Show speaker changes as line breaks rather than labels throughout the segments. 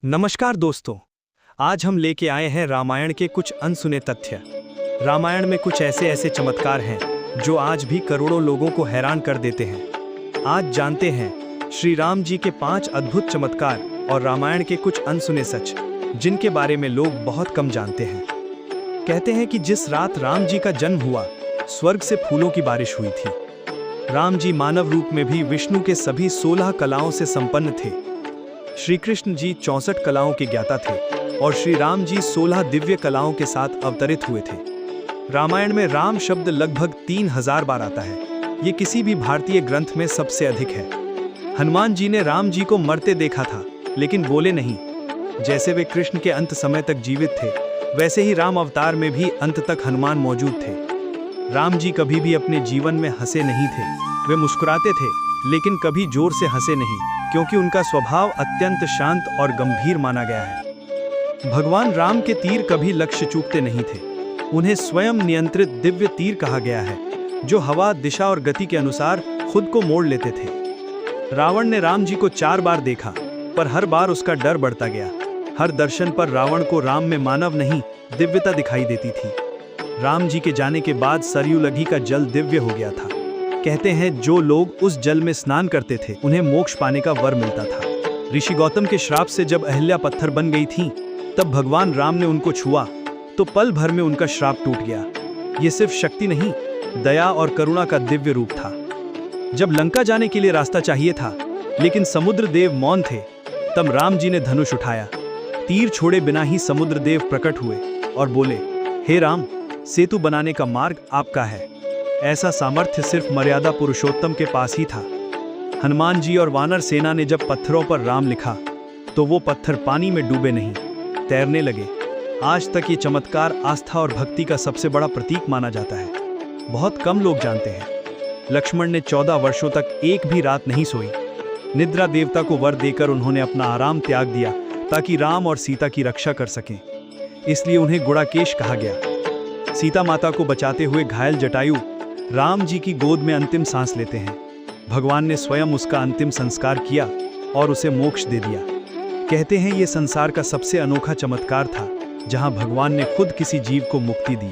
नमस्कार दोस्तों, आज हम लेके आए हैं रामायण के कुछ अनसुने तथ्य। रामायण में कुछ ऐसे चमत्कार हैं जो आज भी करोड़ों लोगों को हैरान कर देते हैं। आज जानते हैं श्री राम जी के 5 अद्भुत चमत्कार और रामायण के कुछ अनसुने सच, जिनके बारे में लोग बहुत कम जानते हैं। कहते हैं कि जिस रात राम जी का जन्म हुआ, स्वर्ग से फूलों की बारिश हुई थी। राम जी मानव रूप में भी विष्णु के सभी 16 कलाओं से संपन्न थे। श्री कृष्ण जी 64 कलाओं के ज्ञाता थे और श्री राम जी 16 दिव्य कलाओं के साथ अवतरित हुए थे। रामायण में राम शब्द लगभग 3000 बार आता है। ये किसी भी भारतीय ग्रंथ में सबसे अधिक है। हनुमान जी ने राम जी को मरते देखा था, लेकिन बोले नहीं। जैसे वे कृष्ण के अंत समय तक जीवित थे, वैसे ही राम अवतार में भी अंत तक हनुमान मौजूद थे। राम जी कभी भी अपने जीवन में हंसे नहीं थे। वे मुस्कुराते थे, लेकिन कभी जोर से हंसे नहीं, क्योंकि उनका स्वभाव अत्यंत शांत और गंभीर माना गया है। भगवान राम के तीर कभी लक्ष्य चूकते नहीं थे। उन्हें स्वयं नियंत्रित दिव्य तीर कहा गया है, जो हवा, दिशा और गति के अनुसार खुद को मोड़ लेते थे। रावण ने राम जी को 4 बार देखा, पर हर बार उसका डर बढ़ता गया। हर दर्शन पर रावण को राम में मानव नहीं, दिव्यता दिखाई देती थी। राम जी के जाने के बाद सरयू नदी का जल दिव्य हो गया था। कहते हैं जो लोग उस जल में स्नान करते थे, उन्हें मोक्ष पाने का वर मिलता था। ऋषि गौतम के श्राप से जब अहिल्या पत्थर बन गई थी, तब भगवान राम ने उनको छुआ तो पल भर में उनका श्राप टूट गया। ये सिर्फ शक्ति नहीं, दया और करुणा का दिव्य रूप था। जब लंका जाने के लिए रास्ता चाहिए था, लेकिन समुद्र देव मौन थे, तब राम जी ने धनुष उठाया। तीर छोड़े बिना ही समुद्र देव प्रकट हुए और बोले, हे राम, सेतु बनाने का मार्ग आपका है। ऐसा सामर्थ्य सिर्फ मर्यादा पुरुषोत्तम के पास ही था। हनुमान जी और वानर सेना ने जब पत्थरों पर राम लिखा, तो वो पत्थर पानी में डूबे नहीं, तैरने लगे। आज तक ये चमत्कार आस्था और भक्ति का सबसे बड़ा प्रतीक माना जाता है। बहुत कम लोग जानते हैं, लक्ष्मण ने 14 वर्षों तक एक भी रात नहीं सोई। निद्रा देवता को वर देकर उन्होंने अपना आराम त्याग दिया, ताकि राम और सीता की रक्षा कर सकें। इसलिए उन्हें गुड़ाकेश कहा गया। सीता माता को बचाते हुए घायल जटायु राम जी की गोद में अंतिम सांस लेते हैं। भगवान ने स्वयं उसका अंतिम संस्कार किया और उसे मोक्ष दे दिया। कहते हैं ये संसार का सबसे अनोखा चमत्कार था, जहां भगवान ने खुद किसी जीव को मुक्ति दी।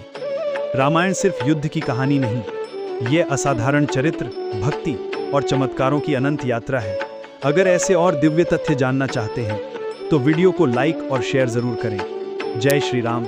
रामायण सिर्फ युद्ध की कहानी नहीं, ये असाधारण चरित्र, भक्ति और चमत्कारों की अनंत यात्रा है। अगर ऐसे और दिव्य तथ्य जानना चाहते हैं, तो वीडियो को लाइक और शेयर जरूर करें। जय श्री राम।